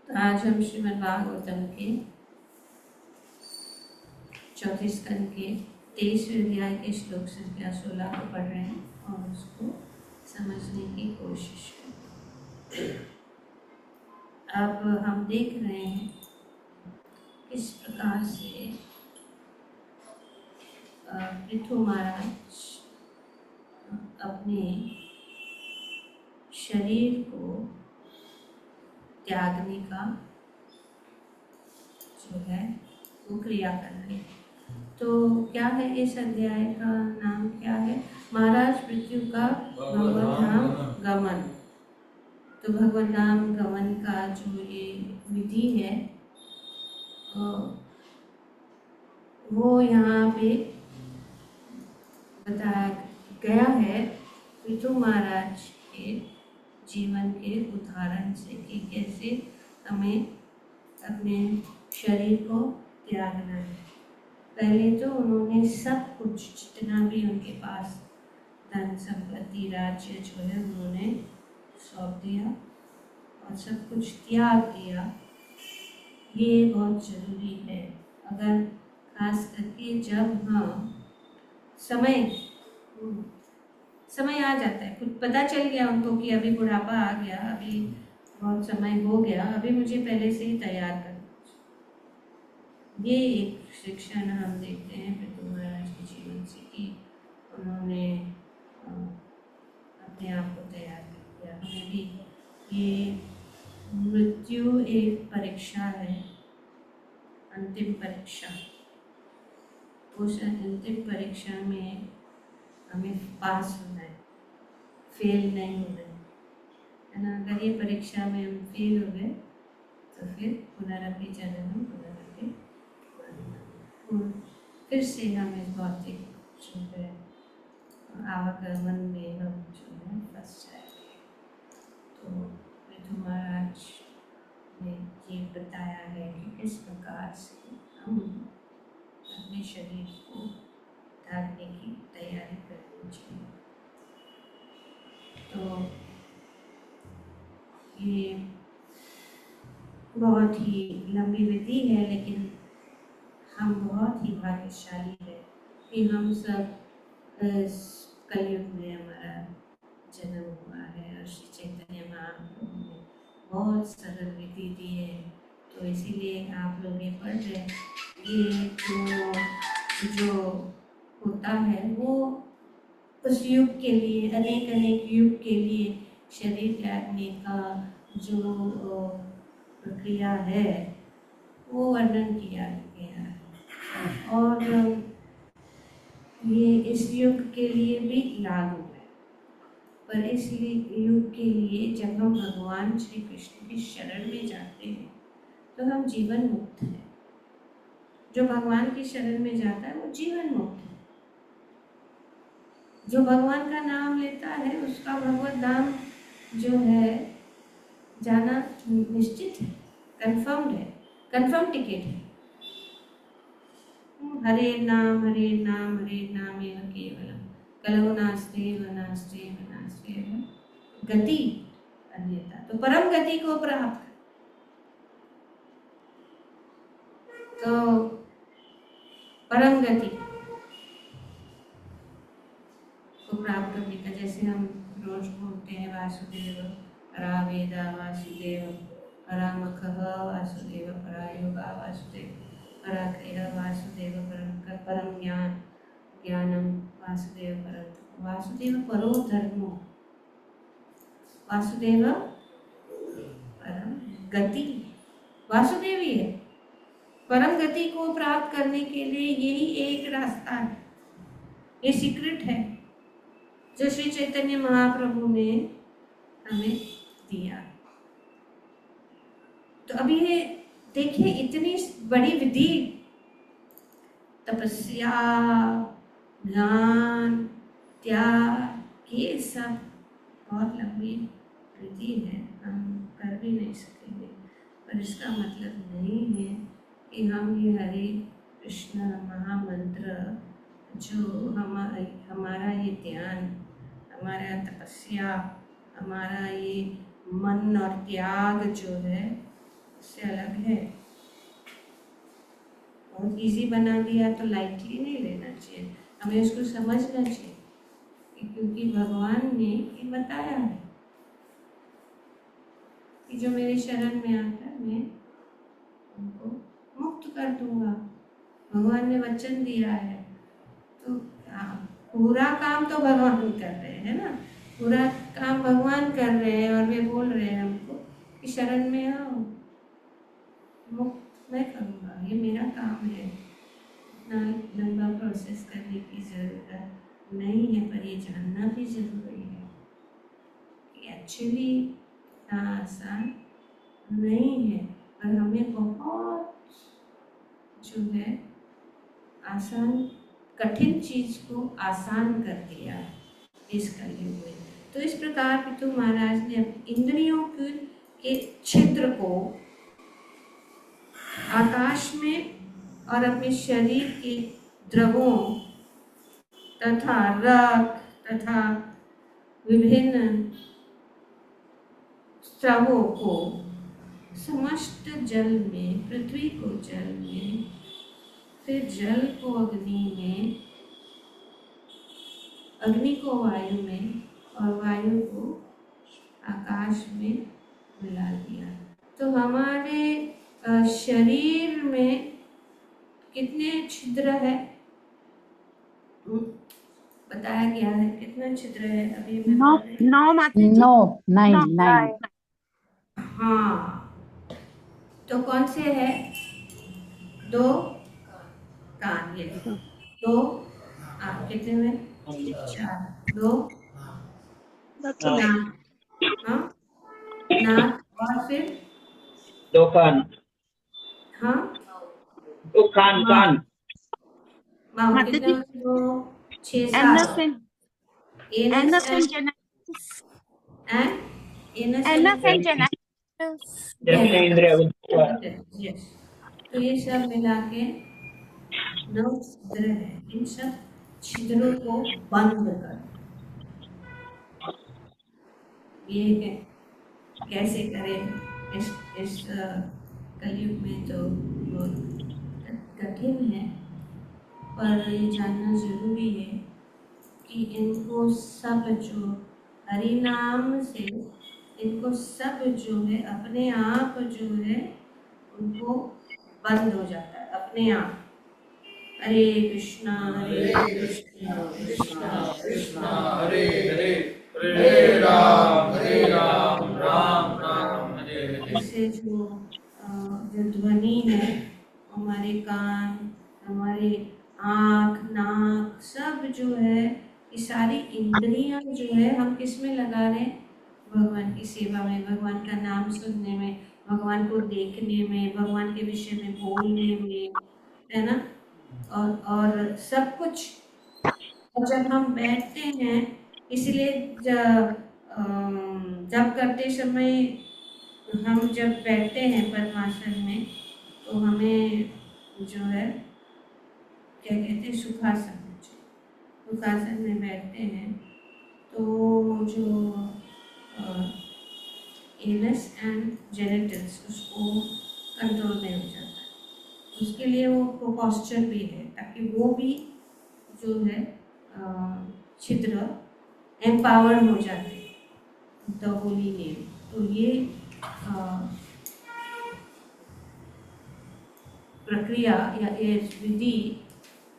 आज हम श्रीमद् भागवतम के चौथे स्कंद के 23वें अध्याय के श्लोक संख्या 16 को पढ़ रहे हैं और उसको समझने की कोशिश करें। अब हम देख रहे हैं किस प्रकार से पृथु महाराज अपने शरीर को त्यागने का जो है वो क्रिया कर रहे हैं। तो क्या है इस अध्याय का नाम क्या है? महाराज पृथु का भगवत धाम गमन। तो भगवत धाम गमन का जो ये विधि है वो यहाँ पे बताया गया है पृथु महाराज के जीवन के उदाहरण से कि कैसे हमें अपने शरीर को त्यागना है। पहले तो उन्होंने सब कुछ जितना भी उनके पास धन संपत्ति राज्य जो है उन्होंने सौंप दिया और सब कुछ त्याग दिया। ये बहुत ज़रूरी है। अगर खास करके जब समय आ जाता है, कुछ पता चल गया उनको कि अभी बुढ़ापा आ गया, अभी बहुत समय हो गया, अभी मुझे पहले से ही तैयार करना। ये एक शिक्षण हम देखते हैं पृथु महाराज के जीवन से कि उन्होंने अपने आप को तैयार कर दिया। हमें भी ये मृत्यु एक परीक्षा है, अंतिम परीक्षा। उस अंतिम परीक्षा में हमें पास होना है, फेल नहीं होना है ना। अगर ये परीक्षा में हम फेल हो गए तो फिर पुनरपि जननम पुनरपि मरणम, फिर से हम इस भौतिक जो है आवागमन में हम जो है फंस जाएंगे। तो पृथु महाराज ने ये बताया है कि किस प्रकार से हम अपने शरीर को त्यागने की तैयारी करनी चाहिए। तो ये बहुत ही लंबी विधि है, लेकिन हम बहुत ही भाग्यशाली है कि हम सब कलयुग में हमारा जन्म हुआ है और श्री चैतन्य महाप्रभु ने बहुत सरल विधि दी है। तो इसीलिए आप लोग ये पढ़ रहे हैं। ये जो होता है वो उस युग के लिए, अनेक युग के लिए शरीर त्यागने का जो प्रक्रिया है वो वर्णन किया गया है और ये इस युग के लिए भी लागू है। पर इस युग के लिए जब हम भगवान श्री कृष्ण की शरण में जाते हैं तो हम जीवन मुक्त हैं। जो भगवान की शरण में जाता है वो जीवन मुक्त है। जो भगवान का नाम लेता है उसका भगवत धाम जो है जाना निश्चित है, कंफर्म टिकट है। हरे नाम एव केवलम कलौ नास्तेव गति अन्यथा। तो परम गति को प्राप्त, तो परम गति को प्राप्त करने का, जैसे हम रोज बोलते हैं वासुदेव परा वेदा वासुदेव परा मखः वासुदेव परा योगा वासुदेव परा क्रिया वासुदेव परम ज्ञानम वासुदेव परो धर्मो वासुदेव परम गति। वासुदेव ही है। परम गति को प्राप्त करने के लिए यही एक रास्ता है, ये सीक्रेट है जो श्री चैतन्य महाप्रभु ने हमें दिया। तो अभी ये देखिए, इतनी बड़ी विधि, तपस्या, ज्ञान, त्याग, ये सब बहुत लंबी विधि है, हम कर भी नहीं सकेंगे। पर इसका मतलब नहीं है कि हम ये हरे कृष्ण महामंत्र जो हमारा ये ध्यान, हमारा तपस्या, हमारा ये मन और त्याग जो है उससे अलग है। बहुत इजी बना दिया तो लाइटली नहीं लेना चाहिए, हमें उसको समझना चाहिए कि क्योंकि भगवान ने ये बताया है कि जो मेरे शरण में आता है मैं उनको मुक्त कर दूंगा। भगवान ने वचन दिया है, तो पूरा काम तो भगवान कर रहे हैं ना, पूरा काम भगवान कर रहे हैं और वे बोल रहे हैं हमको कि शरण में आओ, मुक्त मैं करूँगा, ये मेरा काम है। इतना लंबा प्रोसेस करने की ज़रूरत नहीं है, पर ये जानना भी ज़रूरी है कि एक्चुअली इतना आसान नहीं है, पर हमें बहुत जो है आसान, कठिन चीज को आसान कर दिया इस कलयुग में। तो इस प्रकार पितु महाराज ने अपनी इंद्रियों के छिद्र को आकाश में और अपने शरीर के द्रवों तथा रक्त तथा विभिन्न स्रावों को समस्त जल में, पृथ्वी को जल में, फिर जल को अग्नि में, अग्नि को वायु में और वायु को आकाश में मिला दिया। तो हमारे शरीर में कितने छिद्र है बताया गया है, कितना छिद्र है अभी मैं नौ माता जी, 9 हाँ, तो कौन से है? 2 कान, ये 2 कितने में? 4, 2 नाक, हाँ नाक, और फिर 2 कान, हाँ 2 कान, कान माउथ, माता कितने जी, होते? 2 6 anus 7 and anus anus and genesis, anus anus and genesis, जैसे इंद्रिय यस। तो ये सब मिला के 9 छिद्र है, इन सब छिद्रों को बंद कर, ये कैसे करें इस कलयुग में तो बहुत कठिन है, पर ये जानना जरूरी है कि इनको सब जो हरि नाम से, इनको सब जो है अपने आप जो है उनको बंद हो जाता है अपने आप। हरे कृष्णा कृष्णा कृष्णा हरे हरे, हरे राम राम राम हरे हरे। इससे जो ध्वनि है, हमारे कान, हमारे आँख, नाक, सब जो है, ये सारी इंद्रियां जो है हम किस में लगा रहे हैं? भगवान की सेवा में, भगवान का नाम सुनने में, भगवान को देखने में, भगवान के विषय में बोलने में, है ना, और सब कुछ। और जब हम बैठते हैं, इसलिए जब करते समय हम जब बैठते हैं पद्मासन में, तो हमें जो है क्या कहते हैं, सुखासन। सुखासन में बैठते हैं तो जो एनस एंड जेनिटल्स उसको कंट्रोल में हो जाता है। उसके लिए वो पोस्चर भी है, ताकि वो भी जो है छिद्र एम्पावर्ड हो जाते हैं द होली नेम। तो ये प्रक्रिया या ये विधि,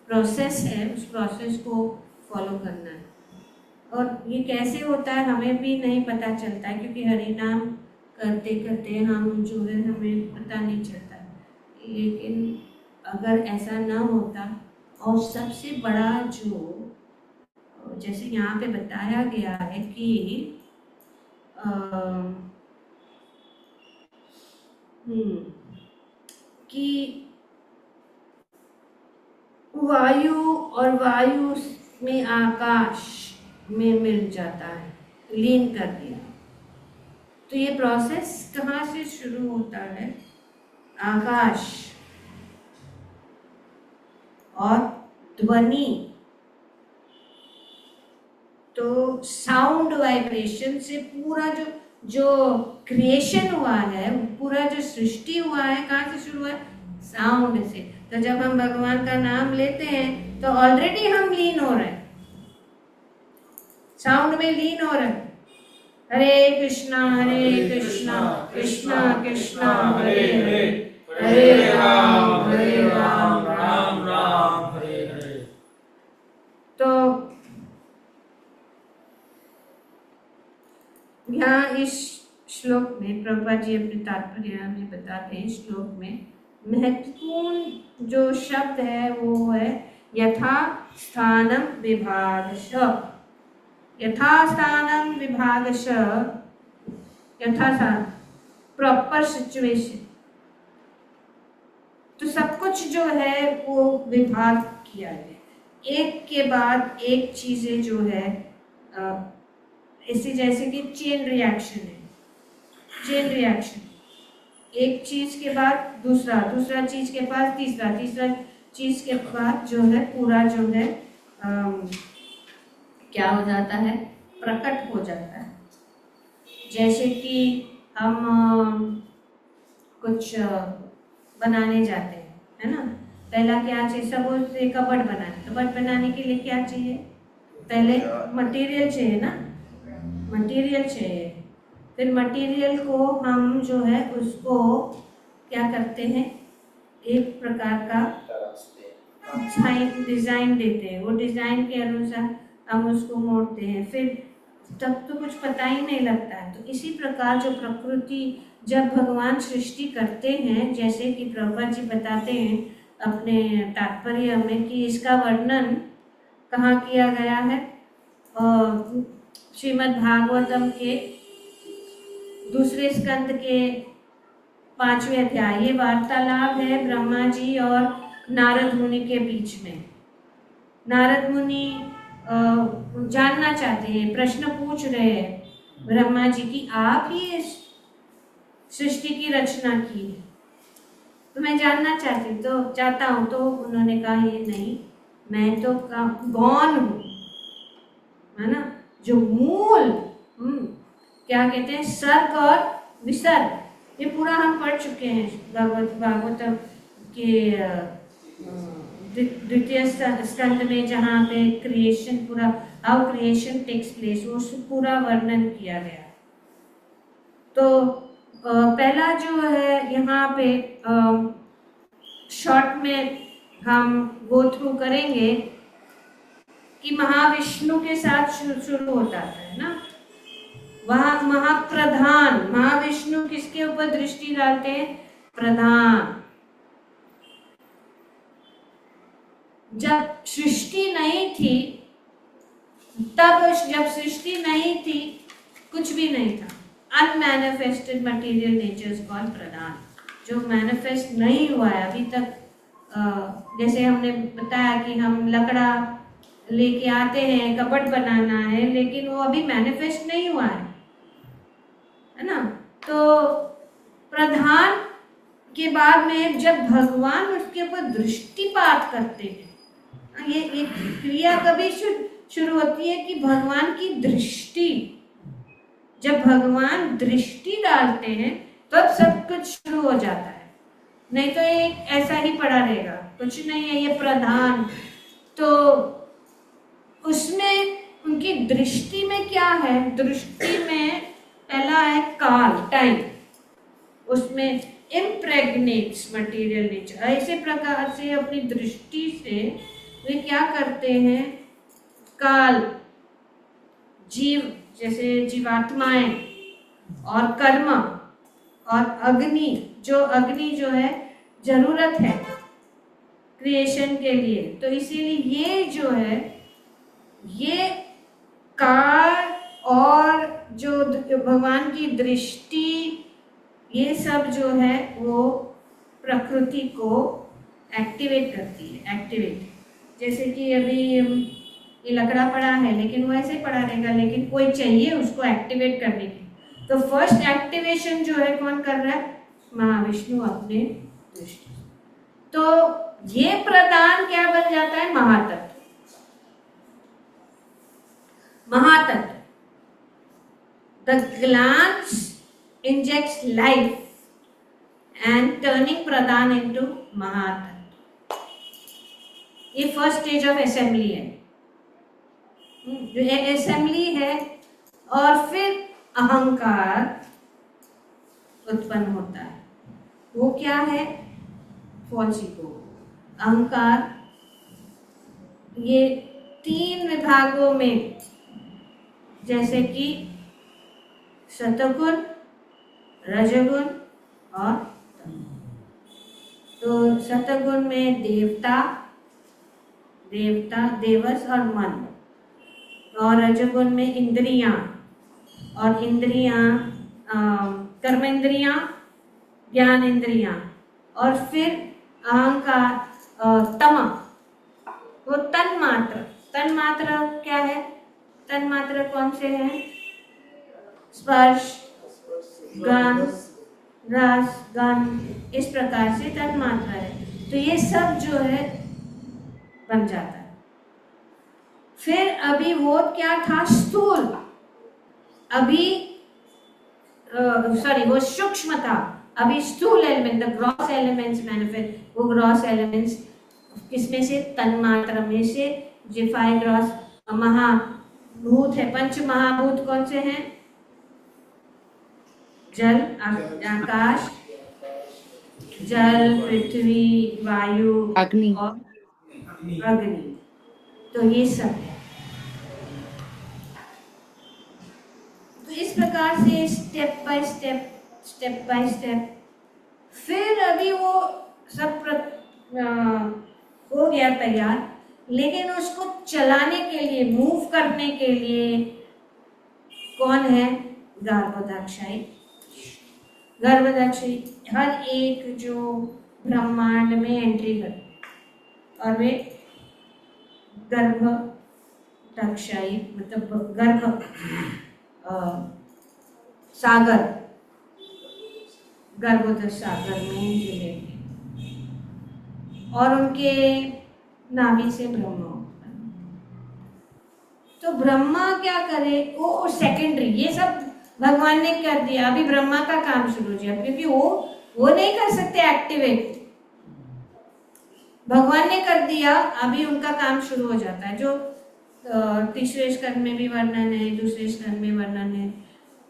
प्रोसेस है, उस प्रोसेस को फॉलो करना है। और ये कैसे होता है हमें भी नहीं पता चलता है, क्योंकि हरि नाम करते करते हम जो है हमें पता नहीं चलता। लेकिन अगर ऐसा ना होता, और सबसे बड़ा जो जैसे यहाँ पे बताया गया है कि कि वायु और वायु में आकाश में मिल जाता है, लीन कर दिया। तो ये प्रोसेस कहाँ से शुरू होता है? आकाश और ध्वनि, तो साउंड वाइब्रेशन से पूरा जो जो क्रिएशन हुआ है, पूरा जो सृष्टि हुआ है, कहाँ से शुरू हुआ है? साउंड से। तो जब हम भगवान का नाम लेते हैं तो ऑलरेडी हम लीन हो रहे हैं, साउंड में लीन हो रहे हैं। हरे कृष्णा कृष्णा कृष्णा हरे हरे, हरे राम राम राम हरे हरे। तो यहाँ इस श्लोक में प्रभुपाद जी अपने तात्पर्य में बताते हैं, श्लोक में महत्वपूर्ण जो शब्द है वो है यथा स्थानम विभागश। यथा स्थानम विभागश, यथा स्थान प्रॉपर सिचुएशन। तो सब कुछ जो है वो विभाग किया गया, एक के बाद एक चीजें जो है ऐसे जैसे कि चेन रिएक्शन है, चेन रिएक्शन, एक चीज के बाद दूसरा, दूसरा चीज के पास तीसरा, तीसरा चीज के बाद जो है पूरा जो है क्या हो जाता है? प्रकट हो जाता है। जैसे कि हम कुछ बनाने जाते हैं, है ना, पहला क्या चाहिए? सपोज कबर्ड बनाने, कबर्ड बनाने के लिए क्या चाहिए? पहले मटेरियल चाहिए ना, मटेरियल चाहिए। फिर मटेरियल को हम जो है उसको क्या करते हैं? एक प्रकार का डिजाइन देते हैं, वो डिजाइन के अनुसार हम उसको मोड़ते हैं, फिर तब तो कुछ पता ही नहीं लगता है। तो इसी प्रकार जो प्रकृति, जब भगवान सृष्टि करते हैं, जैसे कि प्रभुपाद जी बताते हैं अपने तात्पर्य में कि इसका वर्णन कहाँ किया गया है? श्रीमद् भागवतम के दूसरे स्कंद के 5वें अध्याय। ये वार्तालाप है ब्रह्मा जी और नारद मुनि के बीच में। नारद मुनि जानना चाहते हैं, प्रश्न पूछ रहे हैं ब्रह्मा जी की, आप ही इस सृष्टि की रचना की है, तो मैं जानना चाहता हूँ। तो उन्होंने कहा ये नहीं, मैं तो गौण हूँ, है ना, जो मूल क्या कहते हैं, सर्ग और विसर्ग, ये पूरा हम पढ़ चुके हैं भागवत के द्वितीय स्कंद में, जहाँ पे क्रिएशन पूरा, हाउ क्रिएशन टेक्स प्लेस, वो पूरा वर्णन किया गया। तो पहला जो है यहाँ पे शॉर्ट में हम गो थ्रू करेंगे कि महाविष्णु के साथ शुरू होता है ना, वहाँ महाप्रधान, महाविष्णु किसके ऊपर दृष्टि डालते हैं? प्रधान। जब सृष्टि नहीं थी, तब जब सृष्टि नहीं थी, कुछ भी नहीं था, अनमैनिफेस्टेड मटेरियल नेचर कॉल्ड प्रधान, जो मैनिफेस्ट नहीं हुआ है अभी तक। जैसे हमने बताया कि हम लकड़ा लेके आते हैं, कबर्ड बनाना है, लेकिन वो अभी मैनिफेस्ट नहीं हुआ है ना। तो प्रधान के बाद में जब भगवान उसके ऊपर दृष्टिपात करते हैं, ये क्रिया कभी शुरू होती है कि भगवान की दृष्टि, जब भगवान दृष्टि डालते हैं तब सब कुछ शुरू हो जाता है, नहीं तो ये ऐसा ही पड़ा रहेगा, कुछ नहीं है ये प्रधान। तो उसमें उनकी दृष्टि में क्या है? दृष्टि में पहला है काल, टाइम, उसमें इम्प्रेग्नेट्स मटेरियल नेचर। ऐसे प्रकार से अपनी दृष्टि से वे क्या करते हैं? काल, जीव जैसे जीवात्माएं, और कर्म, और अग्नि, जो है जरूरत है क्रिएशन के लिए। तो इसीलिए ये जो है, ये काल और जो भगवान की दृष्टि, ये सब जो है वो प्रकृति को एक्टिवेट करती है। एक्टिवेट, जैसे कि अभी ये लकड़ा पड़ा है, लेकिन वो ऐसे पड़ा रहेगा, लेकिन कोई चाहिए उसको एक्टिवेट करने की। तो फर्स्ट एक्टिवेशन जो है कौन कर रहा है? महाविष्णु अपने दृष्टि। तो ये प्रदान क्या बन जाता है? महातत्व। महातत्व The glands injects life and turning Pradhan into Mahatma. ये फर्स्ट स्टेज ऑफ असेंबली है, जो असेंबली है, और फिर अहंकार उत्पन्न होता है। वो क्या है? फॉल्स ईगो, अहंकार। ये 3 विभागों में, जैसे कि सतगुण, रजगुण और तमोगुण। तो सतगुण में देवता, देवस और मन, और रजगुण में इंद्रियां, और इंद्रियां कर्म इंद्रियां, ज्ञान इंद्रियां, और फिर अहंकार, तम, वो तन्मात्र। तन्मात्र क्या है? तन्मात्र कौन से हैं? स्पर्श, गंध, रस, गंध, इस प्रकार से तन्मात्रा है। तो ये सब जो है बन जाता है। फिर अभी वो क्या था? स्थूल। अभी वो सूक्ष्म था। अभी स्थूल element, the gross elements manifest. वो ग्रॉस एलिमेंट्स किसमें से? तन्मात्रा में से, जो 5 ग्रॉस महाभूत है। पंच महाभूत कौन से हैं? जल, आकाश, जल, पृथ्वी, वायु, अग्नि और अग्नि। तो ये सब है। तो इस प्रकार से स्टेप बाय स्टेप फिर अभी वो सब हो गया तैयार, लेकिन उसको चलाने के लिए, मूव करने के लिए कौन है? गर्भोदक्षाई। गर्भोदक्षाई हर एक जो ब्रह्मांड में एंट्री करते हैं, और वे गर्भोदक्षाई मतलब गर्भ सागर, गर्भोदक सागर में जुड़े थे, और उनके नाभि से ब्रह्मा उत्पन्न। तो ब्रह्मा क्या करे? वो सेकेंडरी, ये सब भगवान ने कर दिया। अभी ब्रह्मा का काम शुरू हो गया, क्योंकि वो नहीं कर सकते एक्टिवेट, भगवान ने कर दिया। अभी उनका काम शुरू हो जाता है, जो तीसरे स्कंद में भी वर्णन है, दूसरे स्कंद में वर्णन है।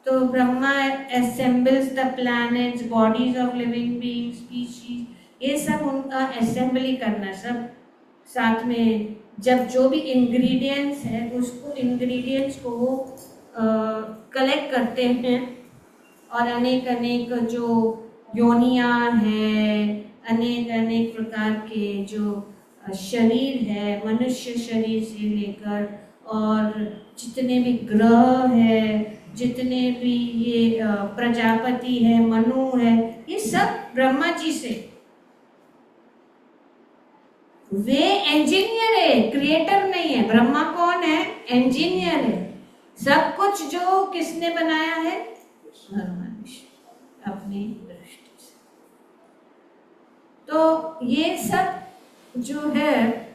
तो Brahma assembles the planets, bodies of living beings, species, ये सब उनका असेंबली करना, सब साथ में। जब जो भी इंग्रेडिएंट्स है, उसको इंग्रेडिएंट्स को वो कलेक्ट करते हैं, और अनेक अनेक जो योनियां हैं, अनेक अनेक प्रकार के जो शरीर है, मनुष्य शरीर से लेकर, और जितने भी ग्रह है, जितने भी ये प्रजापति है, मनु है, ये सब ब्रह्मा जी से। वे इंजीनियर है, क्रिएटर नहीं है। ब्रह्मा कौन है? इंजीनियर है। सब कुछ जो किसने बनाया है? मनुष्य अपनी दृष्टि से। तो ये सब जो है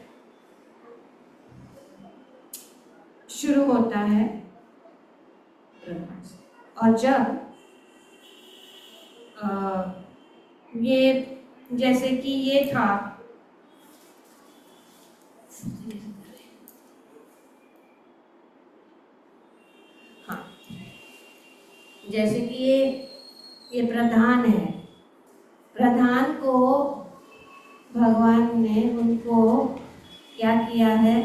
शुरू होता है ब्रह्मा से। और जब ये जैसे कि ये था, हाँ, जैसे कि ये प्रधान है, प्रधान को भगवान ने उनको क्या किया है?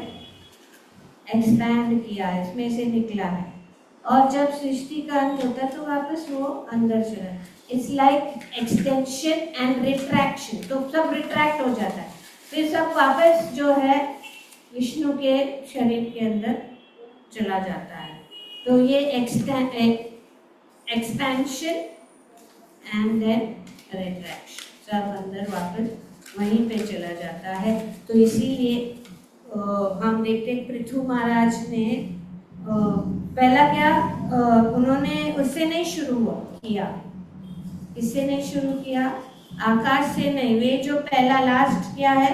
एक्सपैंड किया है, इसमें से निकला है। और जब सृष्टि का अंत होता है तो वापस वो अंदर चला। It's like extension and retraction. तो सब रिट्रैक्ट हो जाता है, फिर सब वापस जो है विष्णु के शरीर के अंदर चला जाता है। तो ये एक्सपेंशन एंड देन रिट्रैक्शन, सब अंदर वापस वहीं पे चला जाता है। तो इसीलिए हम देखते हैं पृथु महाराज ने पहला क्या उन्होंने उससे नहीं शुरू किया, इससे नहीं शुरू किया, आकाश से नहीं। वे जो पहला लास्ट क्या है?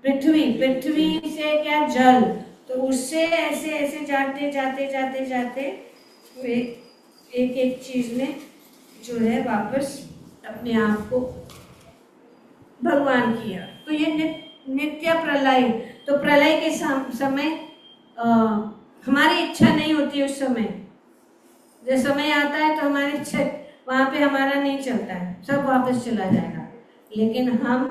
पृथ्वी, पृथ्वी से क्या? जल। तो उससे ऐसे ऐसे जाते जाते जाते जाते वे एक एक चीज में जो है वापस अपने आप को भगवान किया। तो ये नित्य प्रलय, तो प्रलय के समय हमारी इच्छा नहीं होती उस समय। जब समय आता है तो हमारी इच्छा वहाँ पे हमारा नहीं चलता है, सब वापस चला जाएगा, लेकिन हम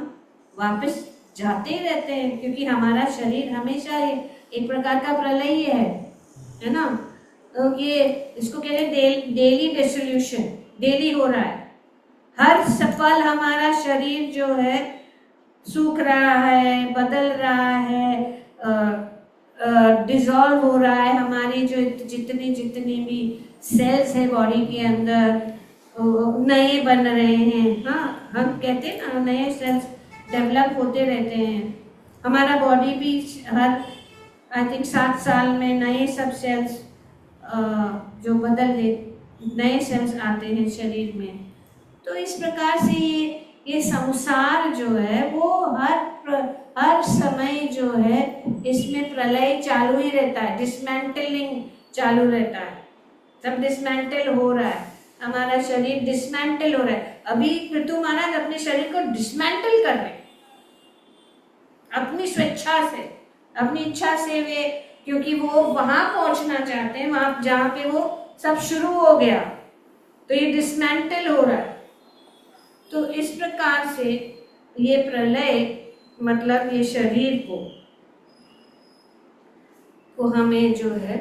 वापस जाते ही रहते हैं क्योंकि हमारा शरीर हमेशा एक प्रकार का प्रलय ही है ना। तो ये इसको कहते हैं डेली डिसोल्यूशन, डेली हो रहा है। हर सफल हमारा शरीर जो है सूख रहा है, बदल रहा है, डिसॉल्व हो रहा है। हमारी जो जितनी भी सेल्स है बॉडी के अंदर नए बन रहे हैं। हाँ, हम कहते हैं ना नए सेल्स डेवलप होते रहते हैं। हमारा बॉडी भी हर आई थिंक 7 साल में नए सब सेल्स जो बदल दे, नए सेल्स आते हैं शरीर में। तो इस प्रकार से ये संसार जो है वो हर समय जो है इसमें प्रलय चालू ही रहता है, डिसमेंटलिंग चालू रहता है। सब डिसमेंटल हो रहा है, हमारा शरीर डिसमेंटल हो रहा है। अभी पृथु महाराज अपने शरीर को डिसमेंटल कर रहे हैं अपनी स्वेच्छा से, अपनी इच्छा से। वे क्योंकि वो वहां पहुंचना चाहते हैं, वहां जहां पे वो सब शुरू हो गया, तो ये डिसमेंटल हो रहा है। तो इस प्रकार से ये प्रलय मतलब ये शरीर को हमें जो है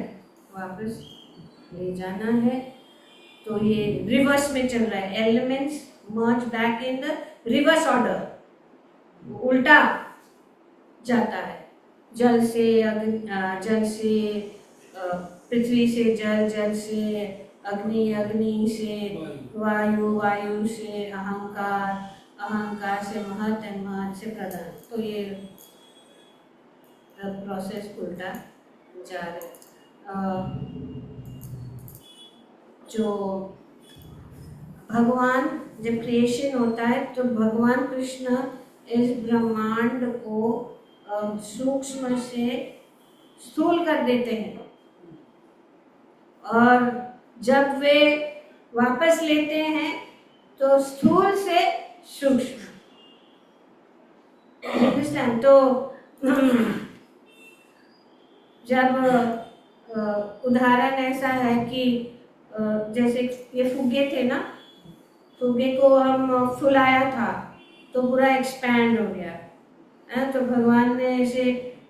वापस ले जाना है। तो ये रिवर्स में चल रहा है, elements merge back in the reverse order, उल्टा जाता है। जल से पृथ्वी से जल, जल से अग्नि, अग्नि से वायु, वायु से अहंकार, अहंकार से महत, महत से प्रधान। तो ये प्रोसेस उल्टा जा रहा है। जो भगवान जब क्रिएशन होता है तो भगवान कृष्ण इस ब्रह्मांड को सूक्ष्म से स्थूल कर देते हैं, और जब वे वापस लेते हैं तो स्थूल से सूक्ष्म। तो जब उदाहरण ऐसा है कि जैसे ये फुग्गे थे ना, फुग्गे को हम फुलाया था तो पूरा एक्सपैंड हो गया है। तो भगवान ने ऐसे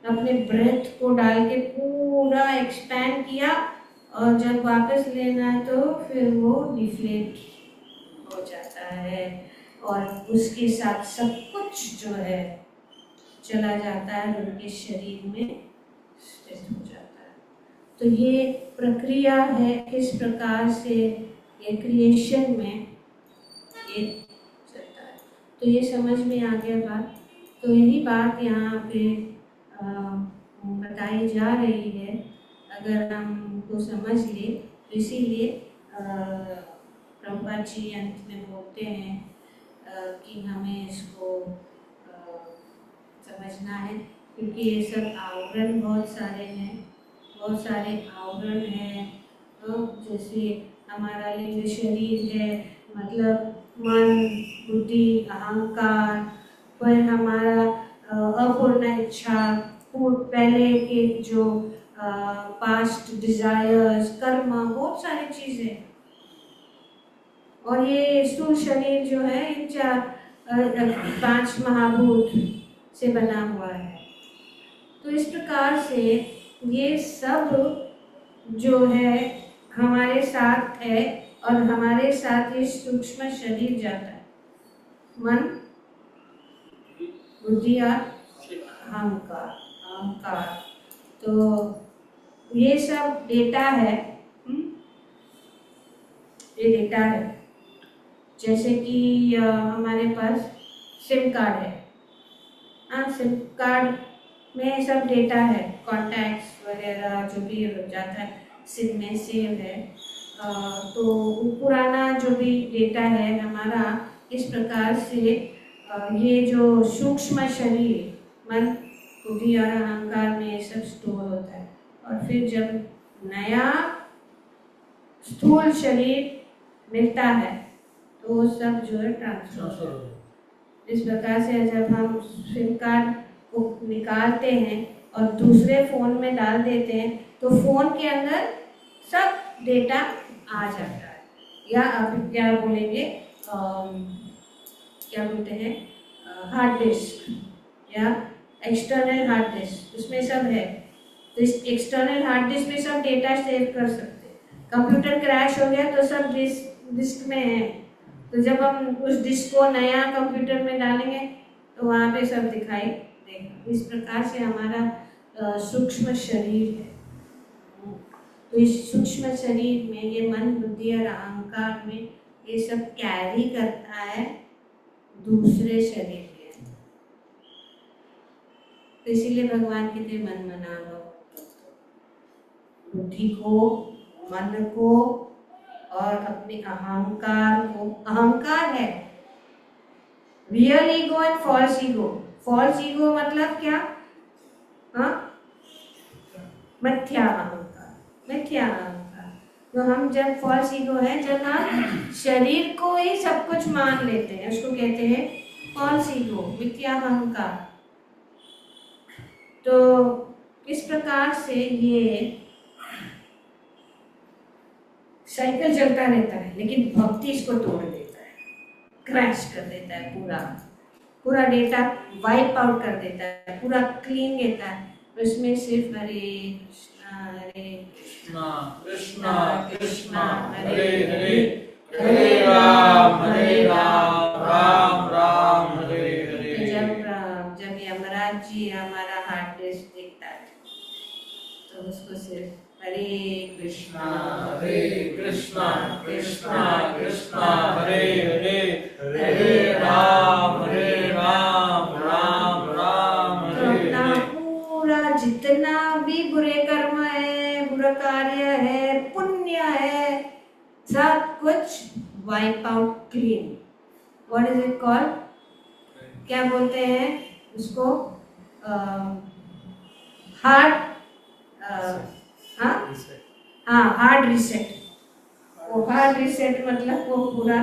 अपने ब्रेथ को डाल के पूरा एक्सपैंड किया, और जब वापस लेना है तो फिर वो डिफ्लेट हो जाता है, और उसके साथ सब कुछ जो है चला जाता है, उनके शरीर में स्थित हो जाता है। तो ये प्रक्रिया है, किस प्रकार से ये क्रिएशन में ये चलता है। तो ये समझ में आ गया बात। तो यही बात यहाँ पे बताई जा रही है। अगर हम को समझ ले तो इसीलिए प्रभुपाद जी अंत में बोलते हैं कि हमें इसको समझना है, क्योंकि ये सब आवरण बहुत सारे हैं, बहुत सारे आवरण हैं। तो जैसे हमारा लिंग शरीर है, मतलब मन, बुद्धि, अहंकार, फिर हमारा अपूर्ण इच्छा, पहले के जो पास्ट डिजायर्स, कर्म, बहुत सारी चीजें। और ये स्थूल शरीर जो है इन 5 महाभूत से बना हुआ है। तो इस प्रकार से ये सब जो है हमारे साथ है, और हमारे साथ ये सूक्ष्म शरीर जाता है, मन, बुद्धि और अहंकार। तो ये सब डेटा है, ये डेटा है। जैसे कि हमारे पास सिम कार्ड है, हाँ, सिम कार्ड में सब डेटा है, कॉन्टैक्ट्स वगैरह जो भी जाता है सिम में सेव है। तो पुराना जो भी डेटा है हमारा, इस प्रकार से ये जो सूक्ष्म शरीर, मन, बुद्धि और अहंकार में ये सब स्टोर होता है। और फिर जब नया स्थूल शरीर मिलता है तो वो सब जो है ट्रांसफर हो। इस प्रकार से जब हम सिम कार्ड को निकालते हैं और दूसरे फ़ोन में डाल देते हैं तो फ़ोन के अंदर सब डेटा आ जाता है, या आप क्या बोलेंगे, क्या बोलते हैं, हार्ड डिस्क या एक्सटर्नल हार्ड डिस्क, उसमें सब है। तो इस एक्सटर्नल हार्ड डिस्क में सब डेटा सेव कर सकते हैं। कंप्यूटर क्रैश हो गया तो सब डिस्क में है, तो जब हम उस डिस्क को नया कंप्यूटर में डालेंगे तो वहाँ पे सब दिखाई देगा। इस प्रकार से हमारा सूक्ष्म शरीर है। तो इस सूक्ष्म शरीर में ये मन, बुद्धि और अहंकार में ये सब कैरी करता है दूसरे शरीर में। तो इसीलिए भगवान कहते मन मना लो, बुद्धि को, मन को और अपने अहंकार को। अहंकार है real ego and false ego. False ego मतलब क्या? हाँ, मिथ्या अहंकार, मिथ्या अहंकार। तो हम जब फॉल्स ईगो है, जब हम शरीर को ही सब कुछ मान लेते हैं, उसको कहते हैं फॉल्स ईगो, मिथ्या अहंकार। तो इस प्रकार से ये साइकिल चलता रहता है, लेकिन भक्ति इसको तोड़ देता है, क्रैश कर देता है, पूरा डेटा वाइप आउट कर देता है, पूरा क्लीन देता है। उसमें सिर्फ हरे कृष्णा कृष्णा कृष्णा हरे हरे, हरे राम राम राम हरे हरे। जब यमराज जी हमारा हार्ड डिस्क देखता है तो उसको सिर्फ हरे कृष्णा कृष्णा कृष्णा हरे हरे, हरे राम राम राम हरे हरे। पूरा जितना भी बुरे कर्म है, बुरा कार्य है, पुण्य है, सब कुछ wipe out, clean. What is it called? क्या बोलते हैं उसको? Hard, hard reset. वो हार्ड रिसेट मतलब वो पूरा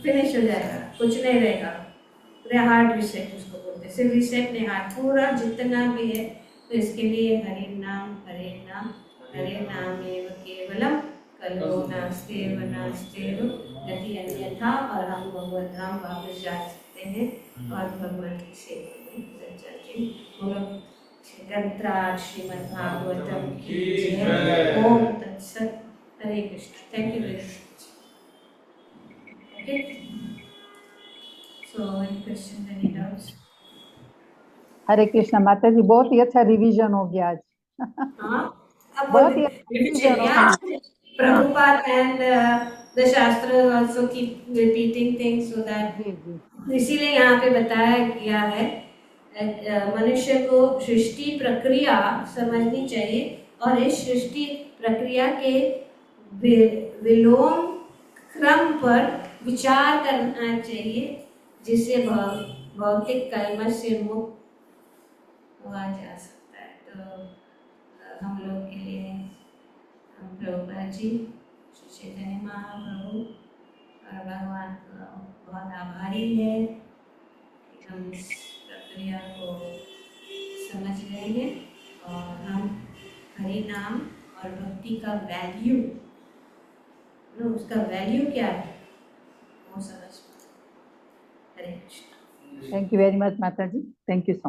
फिनिश हो जाएगा, कुछ नहीं रहेगा। पूरा हार्ड रिसेट उसको बोलते हैं। सिर्फ रिसेट नहीं, हार्ड पूरा जितना भी है। तो इसके लिए हरे नाम हरे नाम एव केवलम कलो नास्तेव नास्तेव गति अन्यथा। और हम भगवत धाम वापस जा सकते हैं और भगवान की सेवा में चर्चा बोलो। ग्रंथराज श्रीमद् भागवतम की जय। ओम तत्सत। हरे Krishna. Thank you very much. Okay, so any question, any doubts? हरे कृष्ण माता जी, बहुत ही अच्छा रिवीजन हो गया आज। हाँ, अब बहुत ही अच्छा रिवीजन हो गया। Prabhupada and the Shastras also keep repeating things so that, जी जी, इसीलिए यहाँ पे बताया गया है मनुष्य को सृष्टि प्रक्रिया समझनी चाहिए और इस सृष्टि प्रक्रिया के विलोम क्रम पर विचार करना चाहिए, जिससे भौतिक कलमश से मुक्त हुआ जा सकता है। तो हम लोग के लिए हम प्रभुपाद जी, श्री चैतन्य महाप्रभु और भगवान का बहुत आभारी है कि हम इस प्रक्रिया को समझ रहे हैं और हम हरि नाम और भक्ति का वैल्यू, उसका वैल्यू क्या है वो समझ पाए। हरे Krishna. Thank you very much माता जी, थैंक यू सो मच।